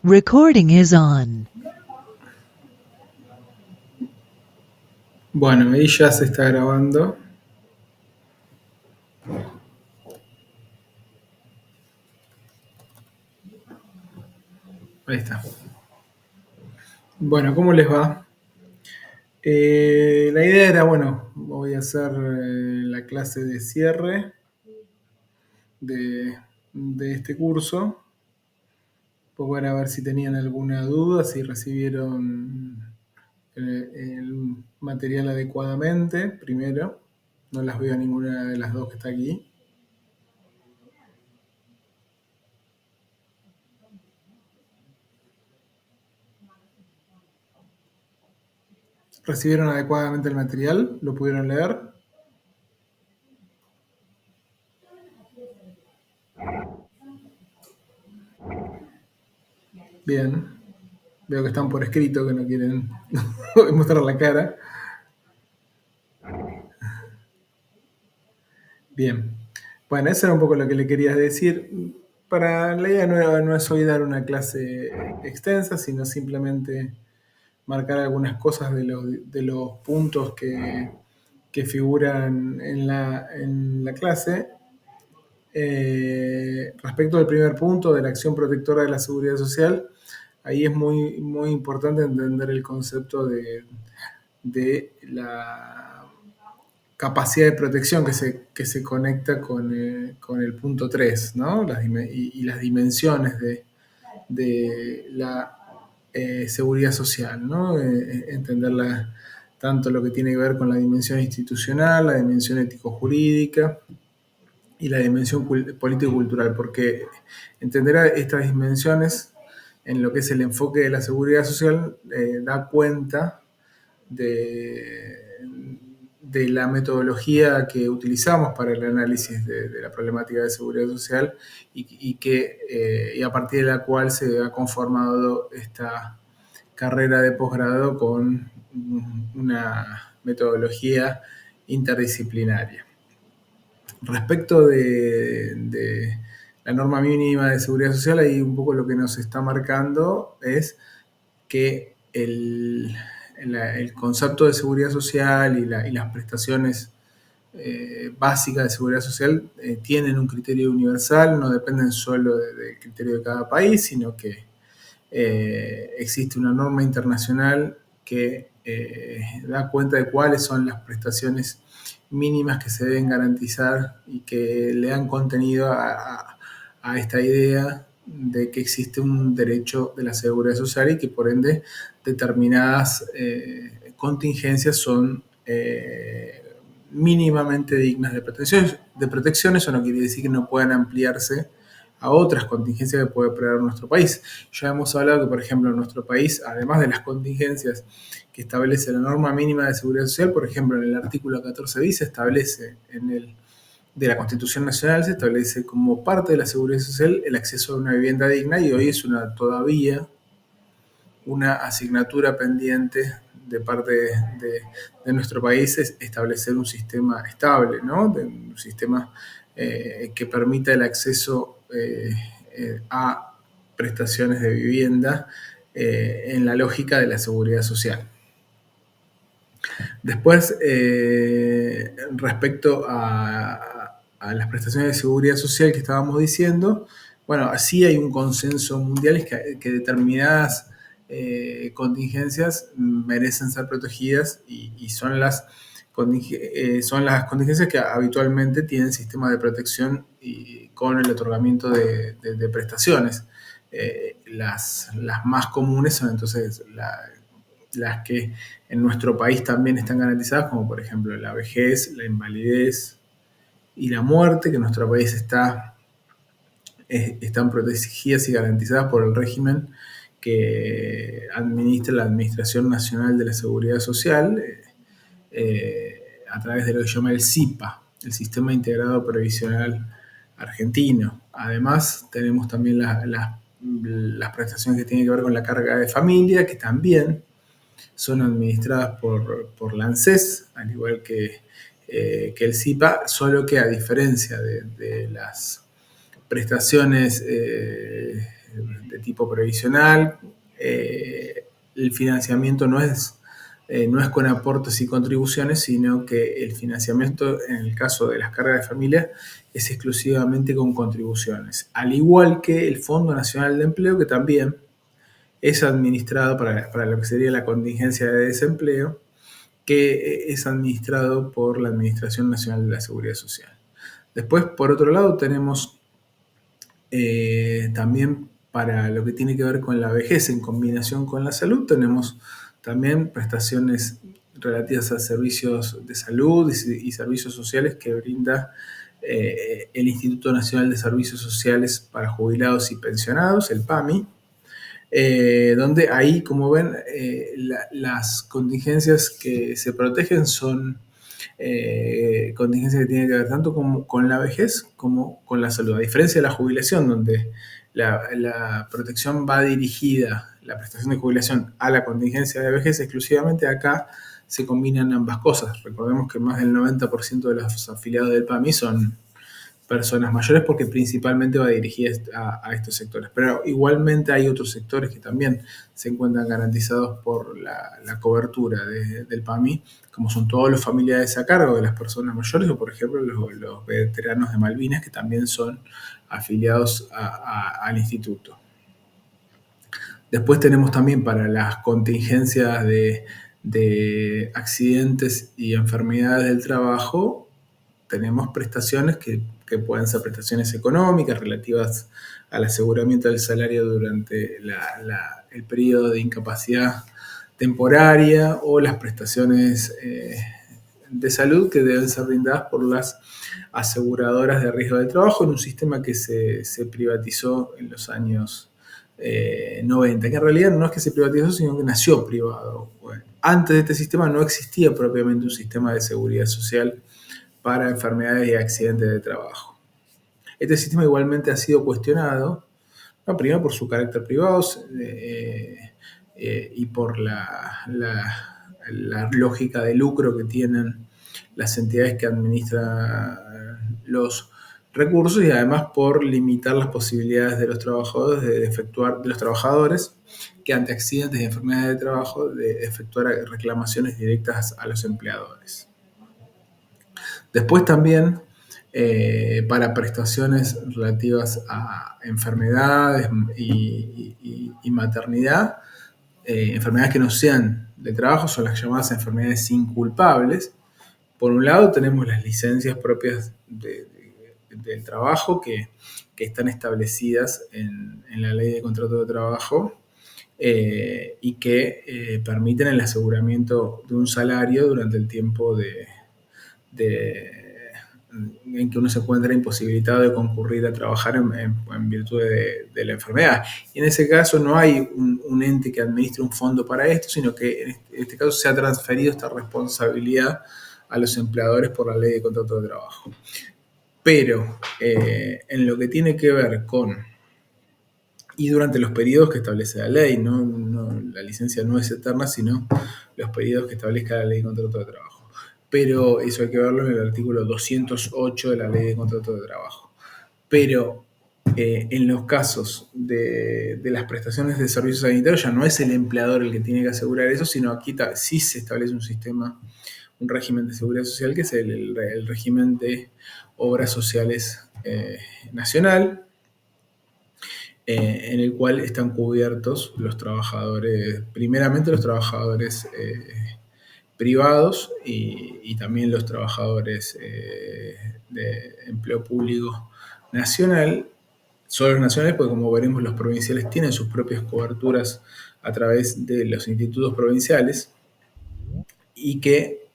Recording is on. Bueno, ahí ya se está grabando. Ahí está. Bueno, ¿cómo les va? La idea era, bueno, voy a hacer la clase de cierre de este curso. Pues bueno, a ver si tenían alguna duda, si recibieron el material adecuadamente, primero. No las veo a ninguna de las dos que está aquí. ¿Recibieron adecuadamente el material? ¿Lo pudieron leer? Bien. Veo que están por escrito, que no quieren mostrar la cara. Bien. Bueno, eso era un poco lo que le quería decir. Para la idea no es hoy dar una clase extensa, sino simplemente marcar algunas cosas de los puntos que figuran en la clase. Respecto al primer punto de la acción protectora de la seguridad social, ahí es muy importante entender el concepto de la capacidad de protección que se conecta con el punto 3, ¿no? Y las dimensiones de la seguridad social, ¿no? Entenderla tanto lo que tiene que ver con la dimensión institucional, la dimensión ético-jurídica y la dimensión político-cultural, porque entender estas dimensiones en lo que es el enfoque de la seguridad social da cuenta de, de la metodología que utilizamos para el análisis de la problemática de seguridad social y a partir de la cual se ha conformado esta carrera de posgrado con una metodología interdisciplinaria. Respecto de la norma mínima de seguridad social, ahí un poco lo que nos está marcando es que el concepto de seguridad social y las prestaciones básicas de seguridad social tienen un criterio universal, no dependen solo del criterio de cada país, sino que existe una norma internacional que da cuenta de cuáles son las prestaciones mínimas que se deben garantizar y que le dan contenido a esta idea de que existe un derecho de la seguridad social y que por ende determinadas contingencias son mínimamente dignas de protección. Eso no quiere decir que no puedan ampliarse a otras contingencias que puede prever nuestro país. Ya hemos hablado que, por ejemplo, en nuestro país, además de las contingencias que establece la norma mínima de seguridad social, por ejemplo, en el artículo 14 bis se establece de la Constitución Nacional, se establece como parte de la seguridad social el acceso a una vivienda digna y hoy es todavía una asignatura pendiente de parte de nuestro país es establecer un sistema estable, ¿no? Un sistema que permita el acceso a prestaciones de vivienda en la lógica de la seguridad social. Después, respecto a las prestaciones de seguridad social que estábamos diciendo, bueno, así hay un consenso mundial que determinadas contingencias merecen ser protegidas y son son las contingencias que habitualmente tienen sistemas de protección y con el otorgamiento de prestaciones. Las más comunes son entonces las que en nuestro país también están garantizadas, como por ejemplo la vejez, la invalidez y la muerte, que en nuestro país están protegidas y garantizadas por el régimen que administra la Administración Nacional de la Seguridad Social a través de lo que se llama el SIPA, el Sistema Integrado Previsional Argentino. Además, tenemos también las prestaciones que tienen que ver con la carga de familia, que también son administradas por la ANSES, al igual que el SIPA, solo que a diferencia de las prestaciones de tipo previsional. El financiamiento no es con aportes y contribuciones, sino que el financiamiento en el caso de las cargas de familia es exclusivamente con contribuciones, al igual que el Fondo Nacional de Empleo, que también es administrado para lo que sería la contingencia de desempleo, que es administrado por la Administración Nacional de la Seguridad Social. Después, por otro lado, tenemos también para lo que tiene que ver con la vejez en combinación con la salud, tenemos también prestaciones relativas a servicios de salud y servicios sociales que brinda el Instituto Nacional de Servicios Sociales para Jubilados y Pensionados, el PAMI, donde ahí, como ven, las contingencias que se protegen son contingencias que tienen que ver tanto con la vejez como con la salud. A diferencia de la jubilación, donde la protección va dirigida, la prestación de jubilación, a la contingencia de vejez exclusivamente, acá se combinan ambas cosas. Recordemos que más del 90% de los afiliados del PAMI son personas mayores porque principalmente va dirigida a estos sectores. Pero igualmente hay otros sectores que también se encuentran garantizados por la cobertura del PAMI, como son todos los familiares a cargo de las personas mayores o, por ejemplo, los veteranos de Malvinas, que también son afiliados al instituto. Después tenemos también para las contingencias de accidentes y enfermedades del trabajo, tenemos prestaciones que pueden ser prestaciones económicas relativas al aseguramiento del salario durante el periodo de incapacidad temporaria, o las prestaciones de salud que deben ser brindadas por las aseguradoras de riesgo de trabajo en un sistema que se privatizó en los años 90, que en realidad no es que se privatizó, sino que nació privado. Bueno, antes de este sistema no existía propiamente un sistema de seguridad social para enfermedades y accidentes de trabajo. Este sistema igualmente ha sido cuestionado, no, primero por su carácter privado y por la lógica de lucro que tienen las entidades que administran los recursos, y además por limitar las posibilidades de los trabajadores que ante accidentes y enfermedades de trabajo de efectuar reclamaciones directas a los empleadores. Después también para prestaciones relativas a enfermedades y maternidad, enfermedades que no sean de trabajo son las llamadas enfermedades inculpables. Por un lado tenemos las licencias propias del trabajo que están establecidas en la ley de contrato de trabajo y que permiten el aseguramiento de un salario durante el tiempo en que uno se encuentra imposibilitado de concurrir a trabajar en virtud de la enfermedad. Y en ese caso no hay un ente que administre un fondo para esto, sino que en este caso se ha transferido esta responsabilidad a los empleadores por la ley de contrato de trabajo. Pero en lo que tiene que ver con, y durante los periodos que establece la ley, la licencia no es eterna, sino los periodos que establezca la ley de contrato de trabajo. Pero eso hay que verlo en el artículo 208 de la ley de contrato de trabajo. Pero en los casos de las prestaciones de servicios sanitarios ya no es el empleador el que tiene que asegurar eso, sino aquí sí se establece un régimen de seguridad social, que es el régimen de obras sociales nacional, en el cual están cubiertos los trabajadores, primeramente los trabajadores privados y también los trabajadores de empleo público nacional. Solo los nacionales, porque como veremos los provinciales tienen sus propias coberturas a través de los institutos provinciales, y que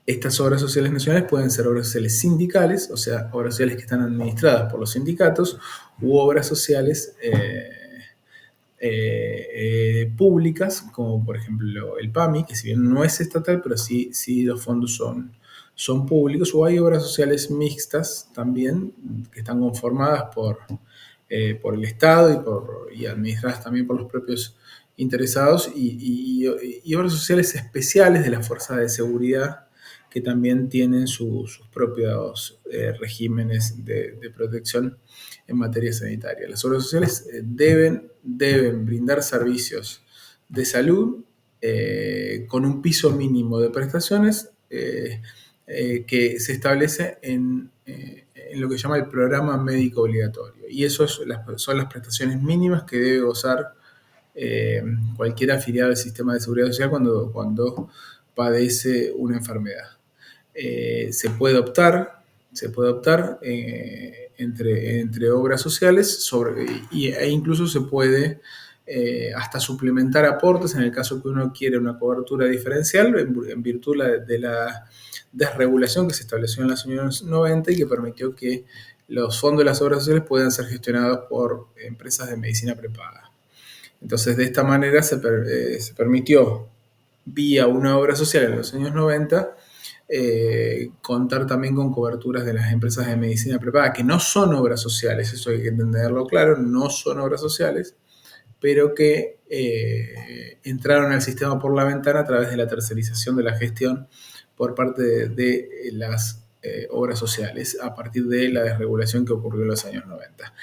estas obras sociales nacionales pueden ser obras sociales sindicales, o sea, obras sociales que están administradas por los sindicatos, u obras sociales públicas, como por ejemplo el PAMI, que si bien no es estatal, pero sí los fondos son públicos, o hay obras sociales mixtas también, que están conformadas por el Estado y administradas también por los propios interesados, y obras sociales especiales de las fuerzas de seguridad, que también tienen sus propios regímenes de protección en materia sanitaria. Las obras sociales deben brindar servicios de salud con un piso mínimo de prestaciones que se establece en lo que se llama el programa médico obligatorio. Y eso son las prestaciones mínimas que debe gozar cualquier afiliado al sistema de seguridad social cuando padece una enfermedad. Se puede optar entre obras sociales e incluso se puede hasta suplementar aportes en el caso que uno quiere una cobertura diferencial en virtud de la desregulación que se estableció en los años 90 y que permitió que los fondos de las obras sociales puedan ser gestionados por empresas de medicina prepaga. Entonces, de esta manera se permitió, vía una obra social en los años 90, contar también con coberturas de las empresas de medicina prepaga, que no son obras sociales, eso hay que entenderlo claro, no son obras sociales, pero que entraron al sistema por la ventana a través de la tercerización de la gestión por parte de las obras sociales a partir de la desregulación que ocurrió en los años 90.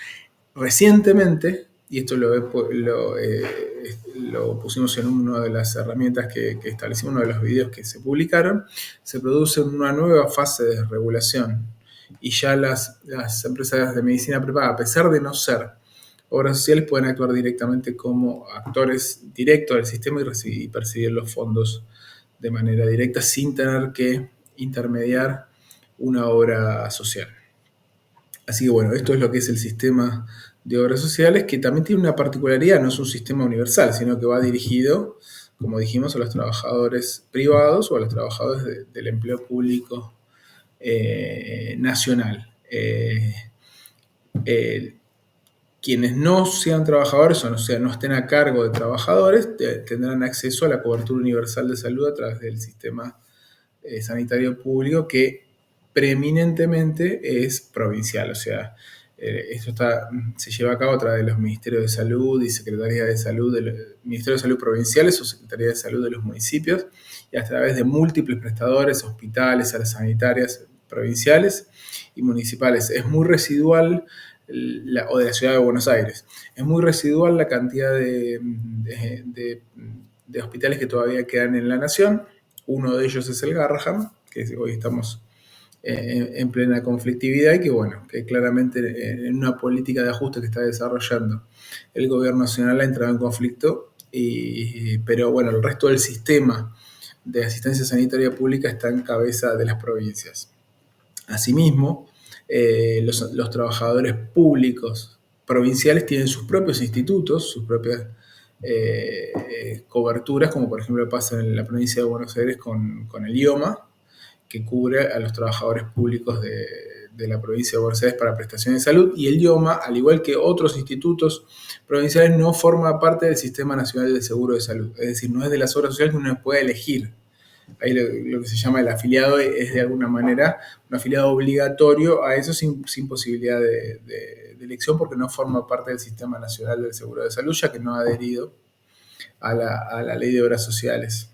Recientemente, y esto lo pusimos en una de las herramientas que establecimos, uno de los videos que se publicaron, se produce una nueva fase de desregulación y ya las empresas de medicina prepaga, a pesar de no ser obras sociales, pueden actuar directamente como actores directos del sistema y percibir los fondos de manera directa sin tener que intermediar una obra social. Así que bueno, esto es lo que es el sistema de obras sociales, que también tiene una particularidad, no es un sistema universal, sino que va dirigido, como dijimos, a los trabajadores privados o a los trabajadores del empleo público nacional. Quienes no sean trabajadores o no estén a cargo de trabajadores tendrán acceso a la cobertura universal de salud a través del sistema sanitario público, que preeminentemente es provincial, o sea, esto se lleva a cabo a través de los Ministerios de Salud y Secretarías de Salud, Ministerios de Salud provinciales o Secretarías de Salud de los municipios, y a través de múltiples prestadores, hospitales, salas sanitarias provinciales y municipales. Es muy residual, o de la ciudad de Buenos Aires, es muy residual la cantidad de hospitales que todavía quedan en la nación. Uno de ellos es el Garrahan, que hoy estamos en plena conflictividad y que claramente en una política de ajuste que está desarrollando el gobierno nacional ha entrado en conflicto, pero bueno, el resto del sistema de asistencia sanitaria pública está en cabeza de las provincias. Asimismo, los trabajadores públicos provinciales tienen sus propios institutos, sus propias coberturas, como por ejemplo pasa en la provincia de Buenos Aires con el IOMA, que cubre a los trabajadores públicos de la provincia de Buenos Aires para prestaciones de salud, y el IOMA, al igual que otros institutos provinciales, no forma parte del Sistema Nacional de Seguro de Salud, es decir, no es de las obras sociales que uno puede elegir. Ahí lo que se llama el afiliado es de alguna manera un afiliado obligatorio a eso sin posibilidad de elección, porque no forma parte del Sistema Nacional del Seguro de Salud, ya que no ha adherido a la ley de obras sociales.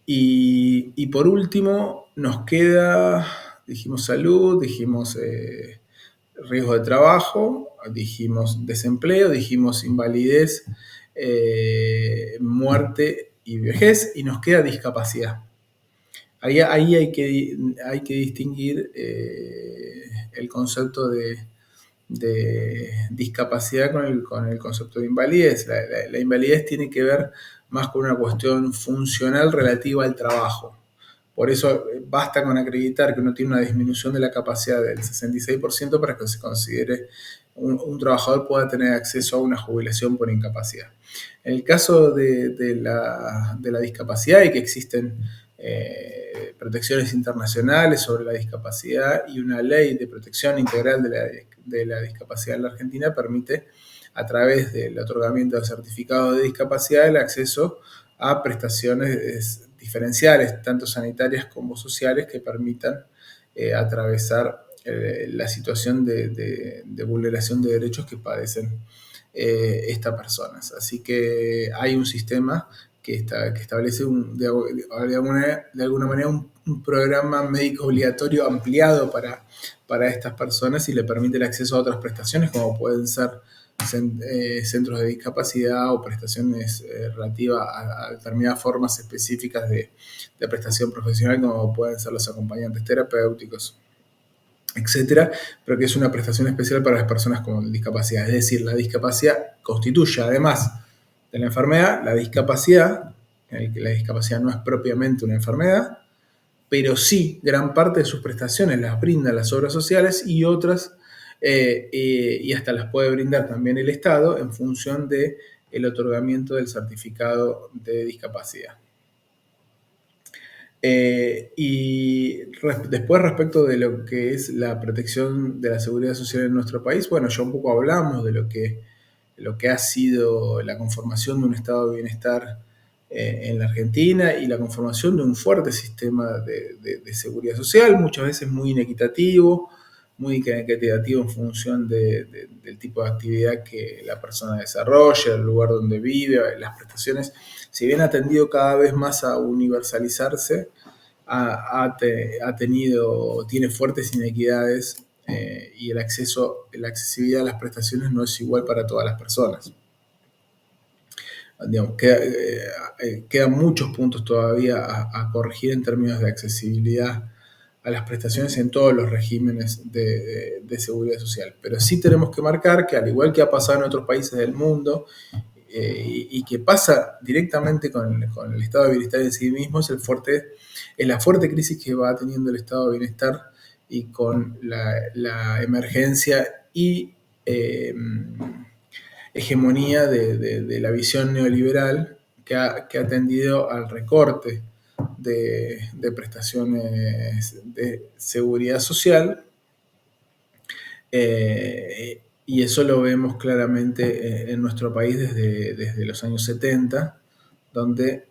Y por último, nos queda, dijimos salud, dijimos riesgo de trabajo, dijimos desempleo, dijimos invalidez, muerte y vejez, y nos queda discapacidad. Ahí hay que distinguir el concepto de discapacidad con el concepto de invalidez. La invalidez tiene que ver más con una cuestión funcional relativa al trabajo. Por eso basta con acreditar que uno tiene una disminución de la capacidad del 66% para que se considere un trabajador pueda tener acceso a una jubilación por incapacidad. En el caso de la discapacidad, y que existen protecciones internacionales sobre la discapacidad y una ley de protección integral de la discapacidad en la Argentina, permite, a través del otorgamiento de certificado de discapacidad, el acceso a prestaciones diferenciales, tanto sanitarias como sociales, que permitan atravesar la situación de vulneración de derechos que padecen estas personas. Así que hay un sistema que establece de alguna manera un programa médico obligatorio ampliado para estas personas y le permite el acceso a otras prestaciones como pueden ser centros de discapacidad o prestaciones relativas a determinadas formas específicas de prestación profesional como pueden ser los acompañantes terapéuticos, etcétera, pero que es una prestación especial para las personas con discapacidad. Es decir, la discapacidad constituye, además de la enfermedad, la discapacidad no es propiamente una enfermedad, pero sí gran parte de sus prestaciones las brindan las obras sociales y otras, y hasta las puede brindar también el Estado en función del otorgamiento del certificado de discapacidad. Y después respecto de lo que es la protección de la seguridad social en nuestro país, bueno, ya un poco hablamos de lo que ha sido la conformación de un estado de bienestar en la Argentina y la conformación de un fuerte sistema de seguridad social, muchas veces muy inequitativo en función del tipo de actividad que la persona desarrolla, el lugar donde vive, las prestaciones. Si bien ha tendido cada vez más a universalizarse, tiene fuertes inequidades y la accesibilidad a las prestaciones no es igual para todas las personas. Digamos, quedan muchos puntos todavía a corregir en términos de accesibilidad a las prestaciones en todos los regímenes de seguridad social. Pero sí tenemos que marcar que, al igual que ha pasado en otros países del mundo, y que pasa directamente con el estado de bienestar en sí mismo, es la fuerte crisis que va teniendo el estado de bienestar y con la emergencia y hegemonía de la visión neoliberal que ha tendido al recorte de prestaciones de seguridad social, y eso lo vemos claramente en nuestro país desde los años 70, donde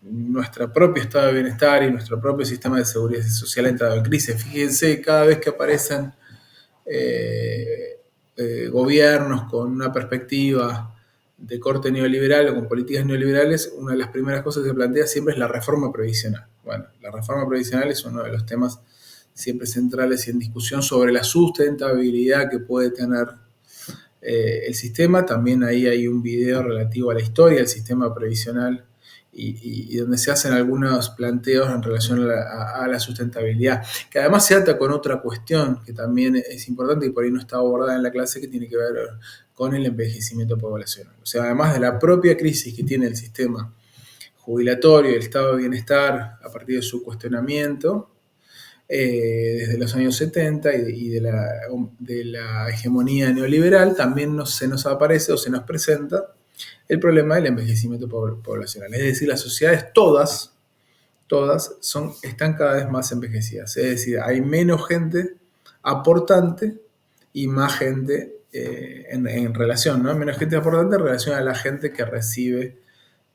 nuestro propio estado de bienestar y nuestro propio sistema de seguridad social ha entrado en crisis. Fíjense, cada vez que aparecen gobiernos con una perspectiva de corte neoliberal o con políticas neoliberales, una de las primeras cosas que se plantea siempre es la reforma previsional. Bueno, la reforma previsional es uno de los temas siempre centrales y en discusión sobre la sustentabilidad que puede tener el sistema. También ahí hay un video relativo a la historia del sistema previsional y donde se hacen algunos planteos en relación a la sustentabilidad, que además se ata con otra cuestión que también es importante y por ahí no está abordada en la clase, que tiene que ver con el envejecimiento poblacional. O sea, además de la propia crisis que tiene el sistema jubilatorio y el estado de bienestar a partir de su cuestionamiento, desde los años 70 y de la hegemonía neoliberal, también se nos aparece o se nos presenta el problema del envejecimiento poblacional. Es decir, las sociedades todas están cada vez más envejecidas. Es decir, hay menos gente aportante y más gente en relación, ¿no? Menos gente aportante en relación a la gente que recibe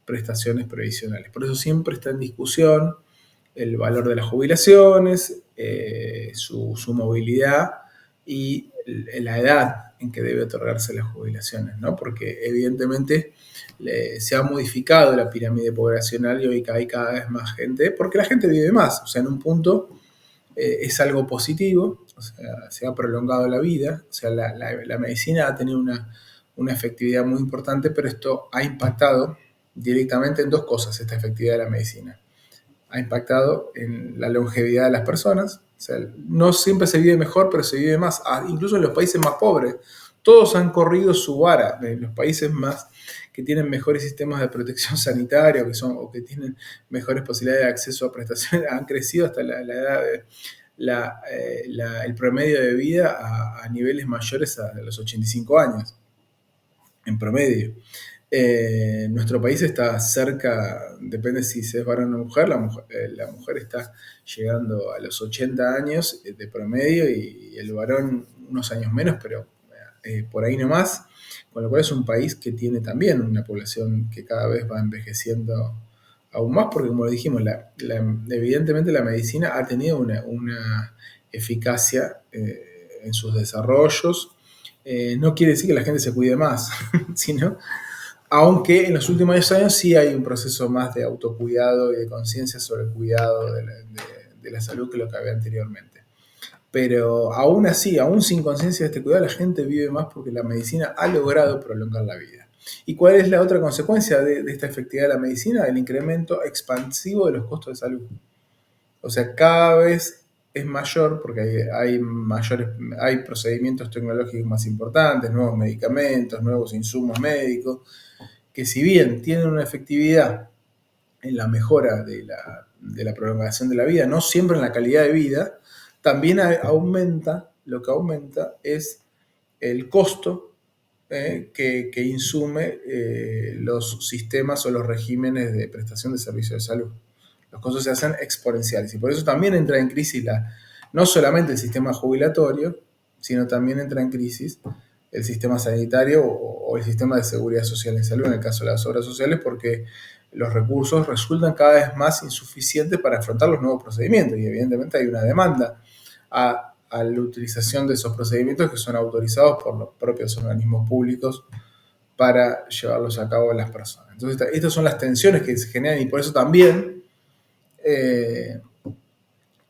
prestaciones previsionales. Por eso siempre está en discusión el valor de las jubilaciones, su movilidad y la edad en que debe otorgarse las jubilaciones, ¿no? Porque evidentemente se ha modificado la pirámide poblacional y hoy hay cada vez más gente, porque la gente vive más. O sea, en un punto es algo positivo, o sea, se ha prolongado la vida, o sea, la medicina ha tenido una efectividad muy importante, pero esto ha impactado directamente en dos cosas, esta efectividad de la medicina. Ha impactado en la longevidad de las personas. O sea, no siempre se vive mejor, pero se vive más. Incluso en los países más pobres, todos han corrido su vara. En los países más que tienen mejores sistemas de protección sanitaria o que tienen mejores posibilidades de acceso a prestaciones, han crecido hasta la edad el promedio de vida a niveles mayores a los 85 años, en promedio. Nuestro país está cerca, depende si es varón o mujer, la mujer está llegando a los 80 años de promedio y el varón unos años menos, pero por ahí nomás, con lo cual es un país que tiene también una población que cada vez va envejeciendo aún más, porque como dijimos, evidentemente la medicina ha tenido una eficacia en sus desarrollos. No quiere decir que la gente se cuide más, sino Aunque en los últimos 10 años sí hay un proceso más de autocuidado y de conciencia sobre el cuidado de la salud que lo que había anteriormente. Pero aún así, aún sin conciencia de este cuidado, la gente vive más porque la medicina ha logrado prolongar la vida. ¿Y cuál es la otra consecuencia de esta efectividad de la medicina? El incremento expansivo de los costos de salud. O sea, cada vez es mayor porque hay procedimientos tecnológicos más importantes, nuevos medicamentos, nuevos insumos médicos, que si bien tienen una efectividad en la mejora de la prolongación de la vida, no siempre en la calidad de vida, también lo que aumenta es el costo que insume los sistemas o los regímenes de prestación de servicios de salud. Los costos se hacen exponenciales y por eso también entra en crisis no solamente el sistema jubilatorio, sino también entra en crisis el sistema sanitario o el sistema de seguridad social en salud, en el caso de las obras sociales, porque los recursos resultan cada vez más insuficientes para afrontar los nuevos procedimientos y evidentemente hay una demanda a la utilización de esos procedimientos que son autorizados por los propios organismos públicos para llevarlos a cabo a las personas. Entonces, estas son las tensiones que se generan y por eso también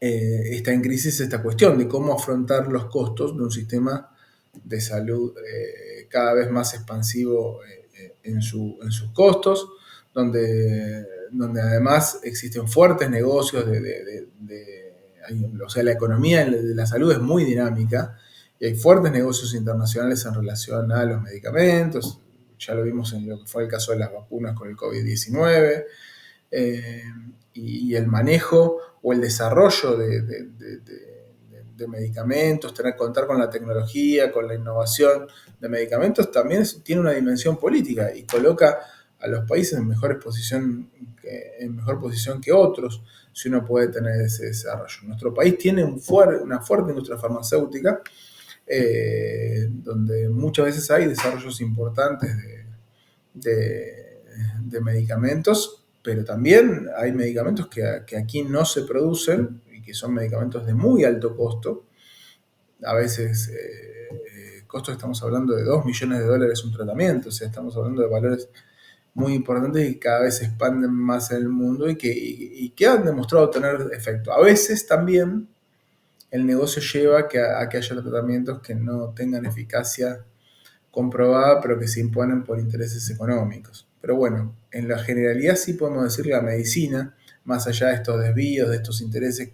está en crisis esta cuestión de cómo afrontar los costos de un sistema de salud cada vez más expansivo en sus costos, donde además existen fuertes negocios o sea, la economía de la salud es muy dinámica y hay fuertes negocios internacionales en relación a los medicamentos. Ya lo vimos en lo que fue el caso de las vacunas con el COVID-19 y el manejo o el desarrollo de medicamentos, contar con la tecnología, con la innovación de medicamentos, también tiene una dimensión política y coloca a los países en mejor posición que otros, si uno puede tener ese desarrollo. Nuestro país tiene una fuerte industria farmacéutica, donde muchas veces hay desarrollos importantes de medicamentos, pero también hay medicamentos que aquí no se producen y que son medicamentos de muy alto costo. A veces, costos, estamos hablando de $2 millones un tratamiento, o sea, estamos hablando de valores muy importantes y cada vez se expanden más en el mundo y que han demostrado tener efecto. A veces también el negocio lleva a que haya tratamientos que no tengan eficacia comprobada, pero que se imponen por intereses económicos. Pero bueno, en la generalidad sí podemos decir que la medicina, más allá de estos desvíos, de estos intereses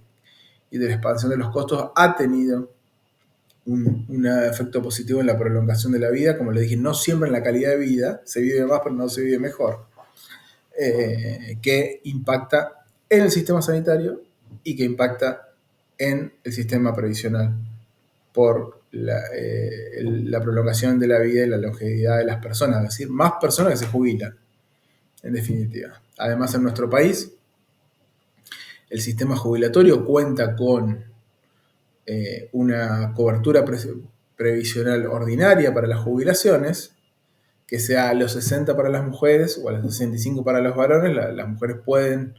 y de la expansión de los costos, ha tenido un efecto positivo en la prolongación de la vida. Como le dije, no siempre en la calidad de vida, se vive más pero no se vive mejor, que impacta en el sistema sanitario y que impacta en el sistema previsional por la prolongación de la vida y la longevidad de las personas, es decir, más personas que se jubilan, en definitiva. Además, en nuestro país, el sistema jubilatorio cuenta con una cobertura previsional ordinaria para las jubilaciones, que sea a los 60 para las mujeres o a los 65 para los varones. Las mujeres pueden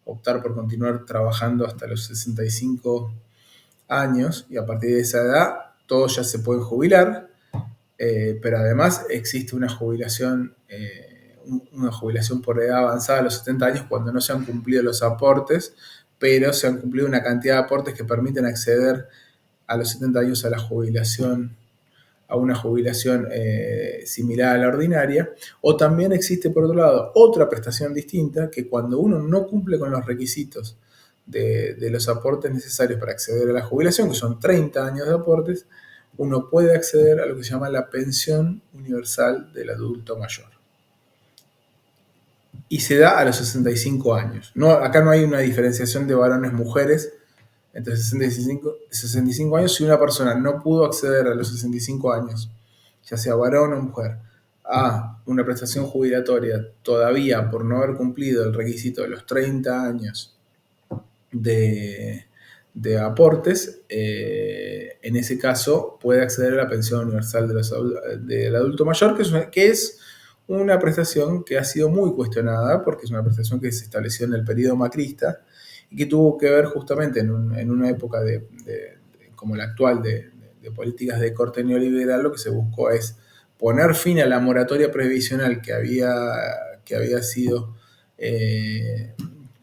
optar por continuar trabajando hasta los 65 años y a partir de esa edad todos ya se pueden jubilar, pero además existe una jubilación por edad avanzada a los 70 años cuando no se han cumplido los aportes, pero se han cumplido una cantidad de aportes que permiten acceder a los 70 años a una jubilación similar a la ordinaria. O también existe, por otro lado, otra prestación distinta, que cuando uno no cumple con los requisitos de los aportes necesarios para acceder a la jubilación, que son 30 años de aportes, uno puede acceder a lo que se llama la pensión universal del adulto mayor. Y se da a los 65 años. Acá no hay una diferenciación de varones-mujeres entre 65 años. Si una persona no pudo acceder a los 65 años, ya sea varón o mujer, a una prestación jubilatoria todavía por no haber cumplido el requisito de los 30 años de aportes, en ese caso puede acceder a la pensión universal del adulto mayor, que es una prestación que ha sido muy cuestionada porque es una prestación que se estableció en el periodo macrista y que tuvo que ver justamente en una época como la actual de políticas de corte neoliberal. Lo que se buscó es poner fin a la moratoria previsional que había sido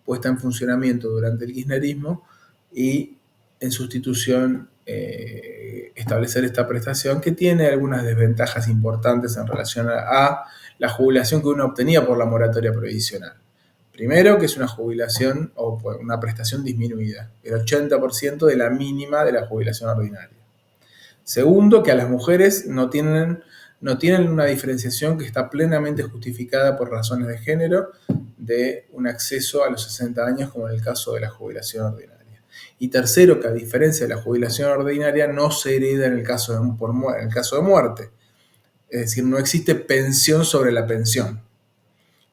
puesta en funcionamiento durante el kirchnerismo y en sustitución establecer esta prestación que tiene algunas desventajas importantes en relación a la jubilación que uno obtenía por la moratoria previsional. Primero, que es una jubilación o una prestación disminuida, el 80% de la mínima de la jubilación ordinaria. Segundo, que a las mujeres no tienen una diferenciación que está plenamente justificada por razones de género de un acceso a los 60 años, como en el caso de la jubilación ordinaria. Y tercero, que a diferencia de la jubilación ordinaria, no se hereda en el caso de muerte. Es decir, no existe pensión sobre la pensión,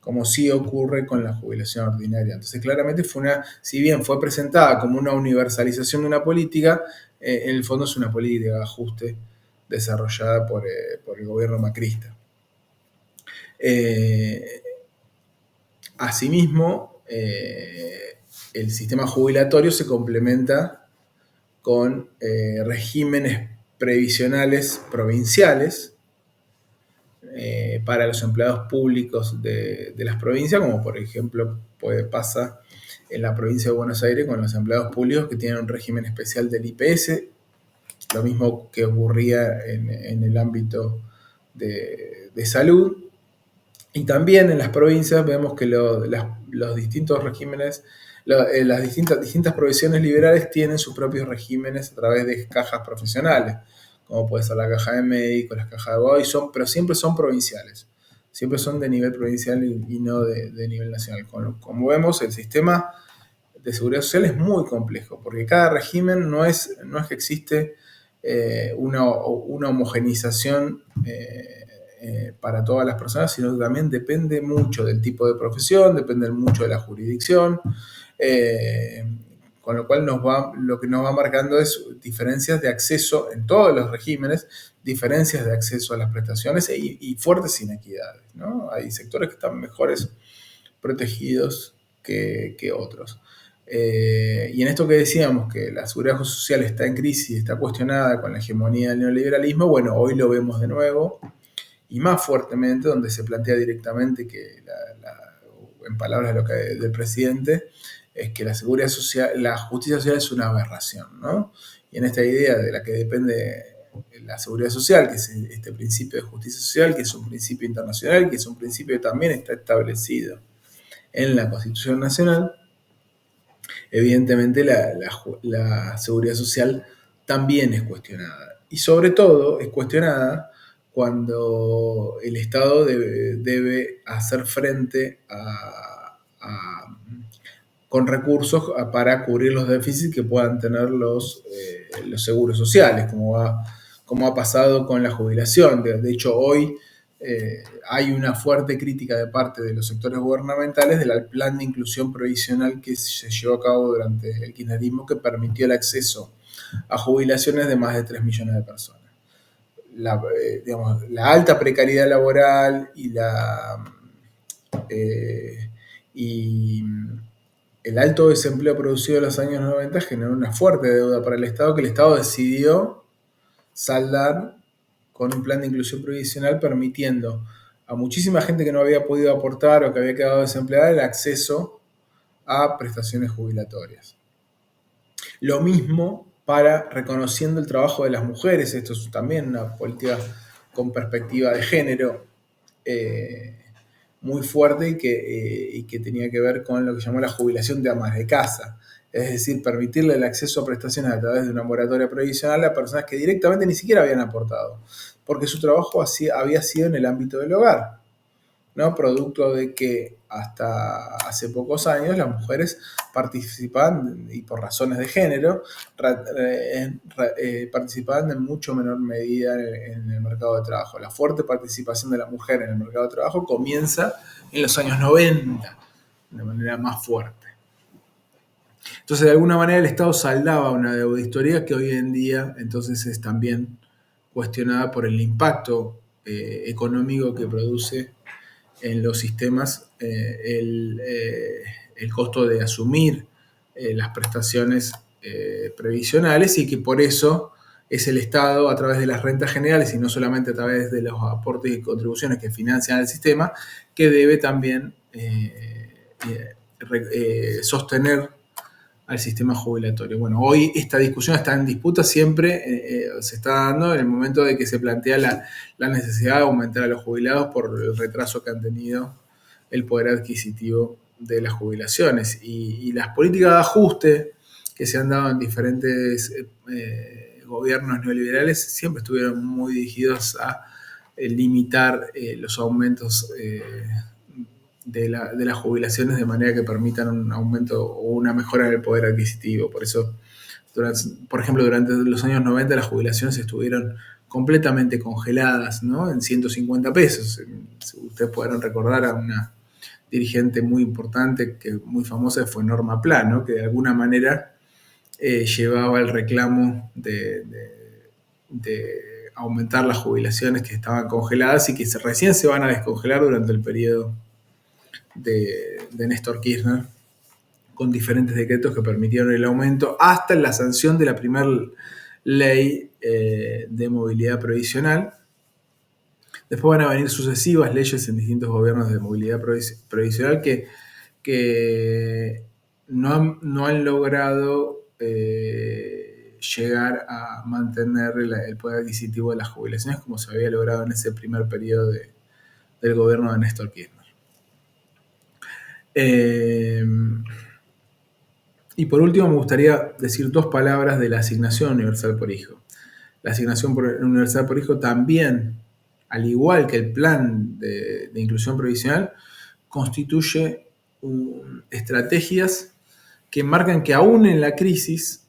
como sí ocurre con la jubilación ordinaria. Entonces, claramente si bien fue presentada como una universalización de una política, en el fondo es una política de ajuste desarrollada por el gobierno macrista. Asimismo, el sistema jubilatorio se complementa con regímenes previsionales provinciales para los empleados públicos de las provincias, como por ejemplo pasa en la provincia de Buenos Aires con los empleados públicos que tienen un régimen especial del IPS, lo mismo que ocurría en el ámbito de salud. Y también en las provincias vemos que los distintos regímenes, las distintas provisiones liberales tienen sus propios regímenes a través de cajas profesionales, como puede ser la caja de médicos, las cajas de abogados, pero siempre son provinciales, siempre son de nivel provincial y no de nivel nacional. Como vemos, el sistema de seguridad social es muy complejo, porque cada régimen no es que existe una homogenización para todas las personas, sino que también depende mucho del tipo de profesión, depende mucho de la jurisdicción, con lo cual lo que nos va marcando es diferencias de acceso en todos los regímenes, diferencias de acceso a las prestaciones y fuertes inequidades, ¿no? Hay sectores que están mejores protegidos que otros. Y en esto que decíamos, que la seguridad social está en crisis, está cuestionada con la hegemonía del neoliberalismo, bueno, hoy lo vemos de nuevo, y más fuertemente, donde se plantea directamente que, en palabras del presidente, es que la seguridad social, la justicia social es una aberración, ¿no? Y en esta idea de la que depende la seguridad social, que es este principio de justicia social, que es un principio internacional, que es un principio que también está establecido en la Constitución Nacional, evidentemente la seguridad social también es cuestionada. Y sobre todo es cuestionada cuando el Estado debe hacer frente con recursos para cubrir los déficits que puedan tener los seguros sociales, como ha pasado con la jubilación. De hecho, hoy hay una fuerte crítica de parte de los sectores gubernamentales del plan de inclusión previsional que se llevó a cabo durante el kirchnerismo, que permitió el acceso a jubilaciones de más de 3 millones de personas. La alta precariedad laboral y el alto desempleo producido en los años 90 generó una fuerte deuda para el Estado, que el Estado decidió saldar con un plan de inclusión previsional, permitiendo a muchísima gente que no había podido aportar o que había quedado desempleada el acceso a prestaciones jubilatorias. Lo mismo reconociendo el trabajo de las mujeres. Esto es también una política con perspectiva de género muy fuerte y que tenía que ver con lo que llamó la jubilación de amas de casa. Es decir, permitirle el acceso a prestaciones a través de una moratoria previsional a personas que directamente ni siquiera habían aportado, porque su trabajo había sido en el ámbito del hogar, ¿no? Producto de que hasta hace pocos años las mujeres participaban, y por razones de género, participaban en mucho menor medida en el mercado de trabajo. La fuerte participación de la mujer en el mercado de trabajo comienza en los años 90, de manera más fuerte. Entonces, de alguna manera, el Estado saldaba una deuda histórica que hoy en día entonces es también cuestionada por el impacto económico que produce en los sistemas el costo de asumir las prestaciones previsionales, y que por eso es el Estado a través de las rentas generales y no solamente a través de los aportes y contribuciones que financian el sistema, que debe también sostener al sistema jubilatorio. Bueno, hoy esta discusión está en disputa, siempre se está dando en el momento de que se plantea la necesidad de aumentar a los jubilados por el retraso que han tenido el poder adquisitivo de las jubilaciones. Y las políticas de ajuste que se han dado en diferentes gobiernos neoliberales siempre estuvieron muy dirigidos a limitar los aumentos de las jubilaciones de manera que permitan un aumento o una mejora en el poder adquisitivo. Por eso, por ejemplo, durante los años 90 las jubilaciones estuvieron completamente congeladas, ¿no? En 150 pesos. Ustedes podrán recordar a una dirigente muy importante, muy famosa, fue Norma Pla, ¿no? Que de alguna manera llevaba el reclamo de aumentar las jubilaciones que estaban congeladas y que recién se van a descongelar durante el periodo de Néstor Kirchner, con diferentes decretos que permitieron el aumento hasta la sanción de la primera ley de movilidad provisional. Después van a venir sucesivas leyes en distintos gobiernos de movilidad provisional que no han logrado llegar a mantener el poder adquisitivo de las jubilaciones como se había logrado en ese primer periodo del gobierno de Néstor Kirchner. Y por último me gustaría decir 2 palabras de la asignación universal por hijo. La asignación universal por hijo también, al igual que el plan de inclusión previsional, constituye estrategias que marcan que aún en la crisis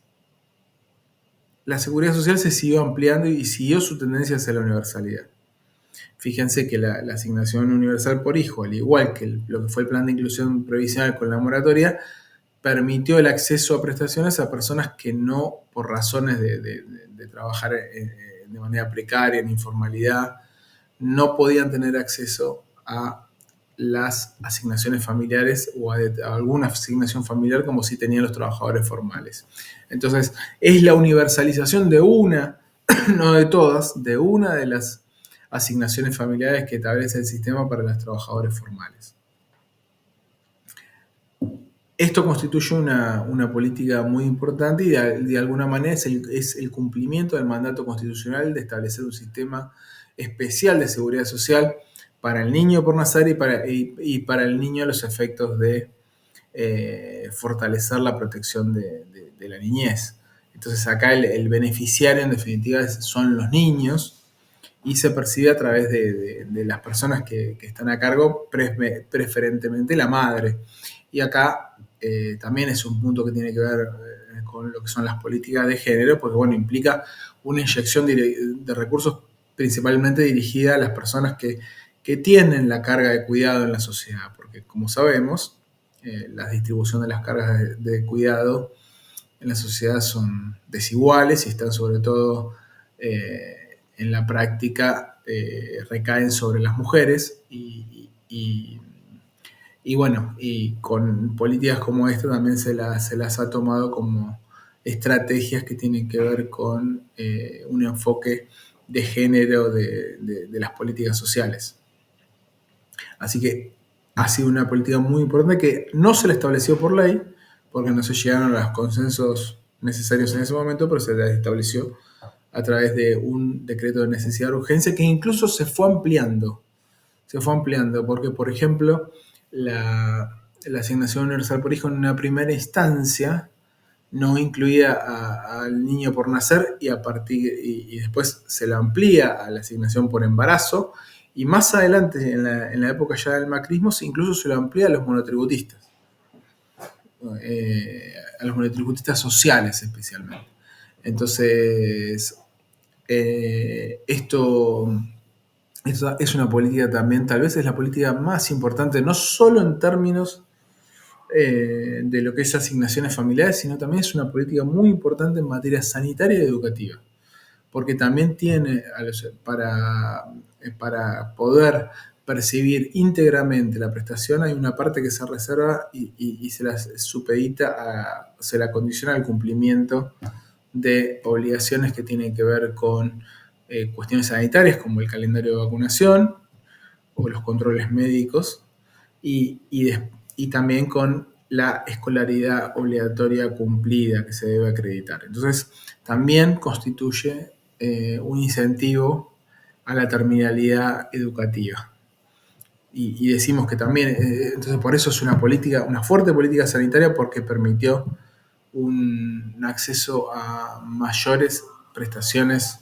la seguridad social se siguió ampliando y siguió su tendencia hacia la universalidad. Fíjense que la asignación universal por hijo, al igual que lo que fue el plan de inclusión previsional con la moratoria, permitió el acceso a prestaciones a personas que no, por razones de trabajar de manera precaria, en informalidad, no podían tener acceso a las asignaciones familiares o a alguna asignación familiar como si tenían los trabajadores formales. Entonces, es la universalización de una, no de todas, de una de las asignaciones familiares que establece el sistema para los trabajadores formales. Esto constituye una política muy importante y de alguna manera es el cumplimiento del mandato constitucional de establecer un sistema especial de seguridad social para el niño por nacer y para el niño a los efectos de fortalecer la protección de la niñez. Entonces acá el beneficiario en definitiva son los niños y se percibe a través de las personas que están a cargo, preferentemente la madre. Y acá también es un punto que tiene que ver con lo que son las políticas de género, porque bueno, implica una inyección de recursos principalmente dirigida a las personas que tienen la carga de cuidado en la sociedad, porque como sabemos, la distribución de las cargas de cuidado en la sociedad son desiguales y están sobre todo en la práctica recaen sobre las mujeres y bueno, y con políticas como esta también se las ha tomado como estrategias que tienen que ver con un enfoque de género de las políticas sociales. Así que ha sido una política muy importante que no se la estableció por ley, porque no se llegaron a los consensos necesarios en ese momento, pero se la estableció a través de un decreto de necesidad de urgencia que incluso se fue ampliando. Se fue ampliando porque, por ejemplo, la asignación universal por hijo en una primera instancia no incluía al niño por nacer y después se la amplía a la asignación por embarazo y más adelante, en la época ya del macrismo, incluso se lo amplía a los monotributistas. A los monotributistas sociales especialmente. Entonces, esto es una política también, tal vez es la política más importante, no solo en términos de lo que es asignaciones familiares, sino también es una política muy importante en materia sanitaria y educativa, porque también tiene, para poder percibir íntegramente la prestación, hay una parte que se reserva y se la supedita, se la condiciona al cumplimiento de obligaciones que tienen que ver con cuestiones sanitarias como el calendario de vacunación o los controles médicos y también con la escolaridad obligatoria cumplida que se debe acreditar. Entonces, también constituye un incentivo a la terminalidad educativa. Y decimos que también, entonces por eso es una fuerte política sanitaria porque permitió un acceso a mayores prestaciones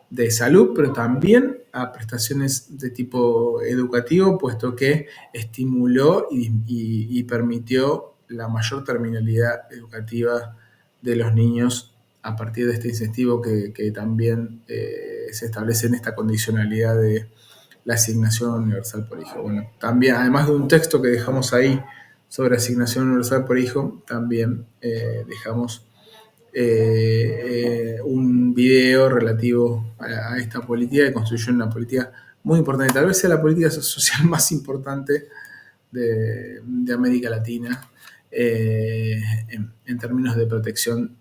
de salud, pero también a prestaciones de tipo educativo, puesto que estimuló y permitió la mayor terminalidad educativa de los niños a partir de este incentivo que también se establece en esta condicionalidad de la asignación universal por hijo. Bueno, también, además de un texto que dejamos ahí sobre asignación universal por hijo, también dejamos un video relativo a esta política que construyó una política muy importante, tal vez sea la política social más importante de América Latina en términos de protección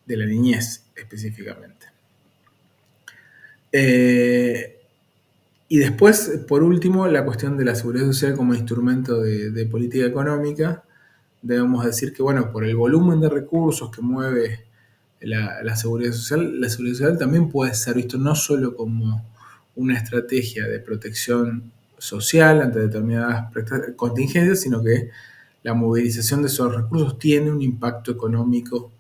de la niñez específicamente. Y después, por último, la cuestión de la seguridad social como instrumento de política económica. Debemos decir que, bueno, por el volumen de recursos que mueve la seguridad social también puede ser visto no solo como una estrategia de protección social ante determinadas contingencias, sino que la movilización de esos recursos tiene un impacto económico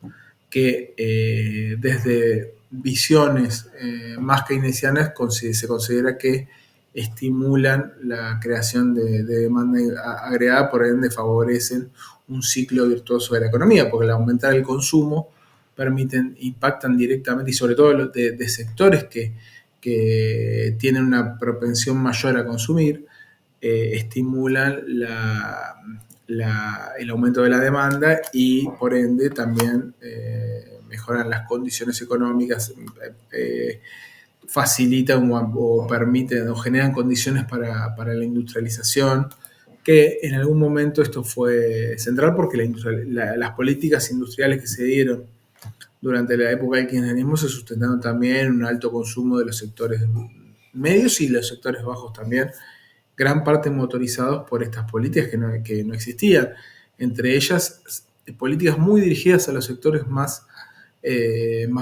que desde visiones más keynesianas se considera que estimulan la creación de demanda agregada, por ende favorecen un ciclo virtuoso de la economía, porque al aumentar el consumo impactan directamente y sobre todo de sectores que tienen una propensión mayor a consumir, estimulan el aumento de la demanda y por ende también mejoran las condiciones económicas, facilitan o permiten o generan condiciones para la industrialización, que en algún momento esto fue central porque las políticas industriales que se dieron durante la época del kirchnerismo se sustentaron también en un alto consumo de los sectores medios y los sectores bajos también, gran parte motorizados por estas políticas que no existían. Entre ellas, políticas muy dirigidas a los sectores más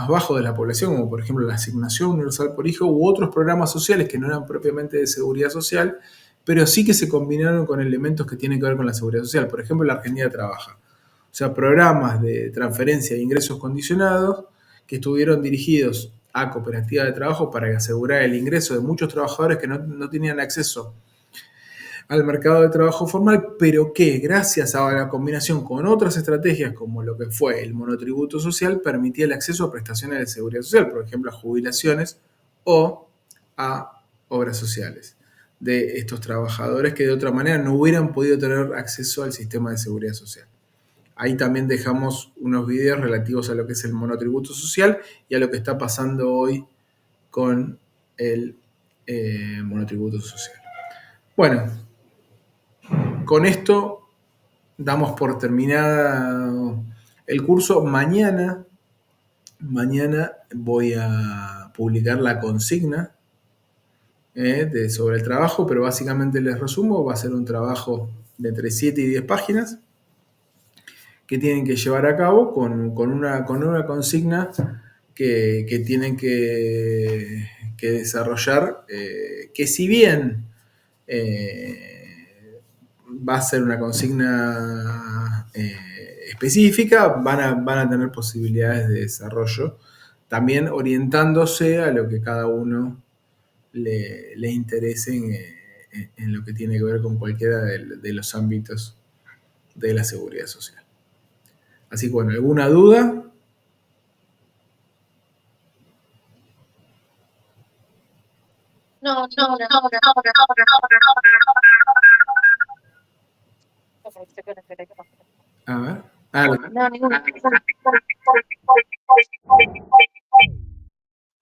bajos de la población, como por ejemplo la asignación universal por hijo u otros programas sociales que no eran propiamente de seguridad social, pero sí que se combinaron con elementos que tienen que ver con la seguridad social. Por ejemplo, la Argentina Trabaja. O sea, programas de transferencia de ingresos condicionados que estuvieron dirigidos a cooperativas de trabajo para asegurar el ingreso de muchos trabajadores que no tenían acceso al mercado de trabajo formal, pero que gracias a la combinación con otras estrategias como lo que fue el monotributo social, permitía el acceso a prestaciones de seguridad social, por ejemplo, a jubilaciones o a obras sociales de estos trabajadores que de otra manera no hubieran podido tener acceso al sistema de seguridad social. Ahí también dejamos unos videos relativos a lo que es el monotributo social y a lo que está pasando hoy con el monotributo social. Bueno, con esto damos por terminada el curso. Mañana voy a publicar la consigna sobre el trabajo, pero básicamente les resumo, va a ser un trabajo de entre 7 y 10 páginas que tienen que llevar a cabo con una consigna que tienen que desarrollar, que si bien va a ser una consigna específica, van a tener posibilidades de desarrollo, también orientándose a lo que cada uno le interese en lo que tiene que ver con cualquiera de los ámbitos de la seguridad social. Así que bueno, ¿alguna duda? No, ninguna. A ver. Ah, No, ninguna.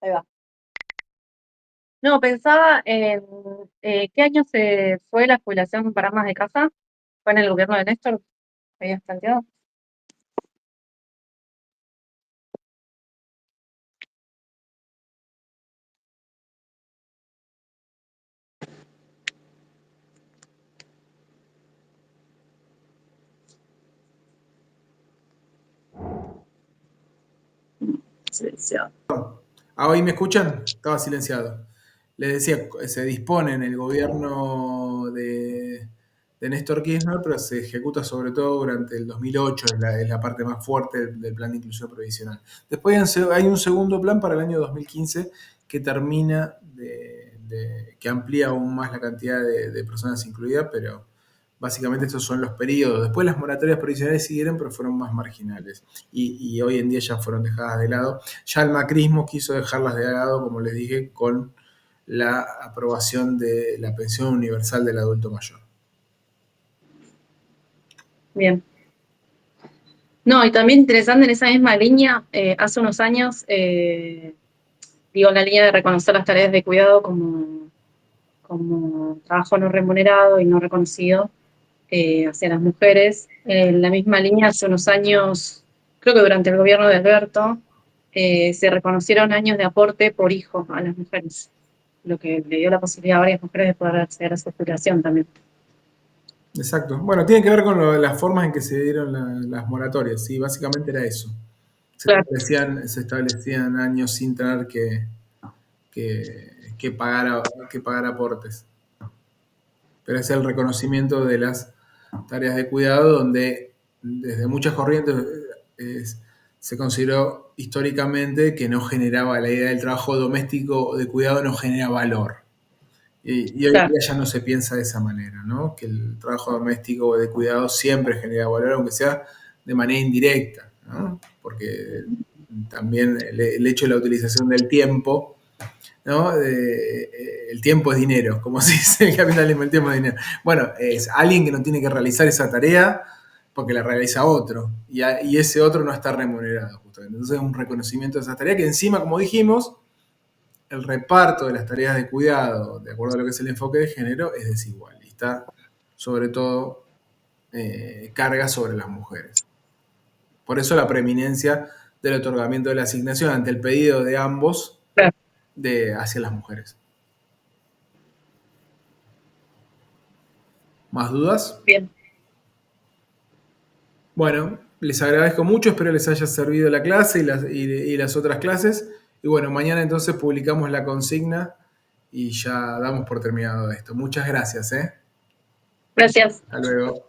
Ahí va. No, pensaba en qué año se fue la jubilación para amas de casa. ¿Fue en el gobierno de Néstor? ¿Me habías planteado? Silenciado. ¿Ahí me escuchan? Estaba silenciado. Les decía, se dispone en el gobierno de Néstor Kirchner, pero se ejecuta sobre todo durante el 2008, es la parte más fuerte del plan de inclusión previsional. Después hay un segundo plan para el año 2015 que termina que amplía aún más la cantidad de personas incluidas, pero básicamente estos son los periodos. Después las moratorias provisionales siguieron, pero fueron más marginales. Y hoy en día ya fueron dejadas de lado. Ya el macrismo quiso dejarlas de lado, como les dije, con la aprobación de la pensión universal del adulto mayor. Bien. No, y también interesante en esa misma línea, hace unos años, la línea de reconocer las tareas de cuidado como trabajo no remunerado y no reconocido hacia las mujeres. En la misma línea, hace unos años, creo que durante el gobierno de Alberto, se reconocieron años de aporte por hijo a las mujeres, lo que le dio la posibilidad a varias mujeres de poder acceder a su jubilación también. Exacto. Bueno, tiene que ver con las formas en que se dieron las moratorias, ¿sí? Básicamente era eso. Claro. Se establecían años sin tener que pagar aportes. Pero es el reconocimiento de las tareas de cuidado donde desde muchas corrientes se consideró históricamente que no generaba la idea del trabajo doméstico o de cuidado, no genera valor. Y hoy en día ya no se piensa de esa manera, ¿no? Que el trabajo doméstico o de cuidado siempre genera valor, aunque sea de manera indirecta, ¿no? Porque también el hecho de la utilización del tiempo, ¿no? El tiempo es dinero, como se dice el capitalismo, el tiempo es dinero. Bueno, es alguien que no tiene que realizar esa tarea porque la realiza otro, y ese otro no está remunerado, justamente. Entonces es un reconocimiento de esa tarea que encima, como dijimos, el reparto de las tareas de cuidado, de acuerdo a lo que es el enfoque de género, es desigual y está sobre todo carga sobre las mujeres. Por eso la preeminencia del otorgamiento de la asignación ante el pedido de ambos hacia las mujeres. ¿Más dudas? Bien. Bueno, les agradezco mucho, espero les haya servido la clase y las otras clases. Y bueno, mañana entonces publicamos la consigna y ya damos por terminado esto. Muchas gracias. Gracias. Hasta luego.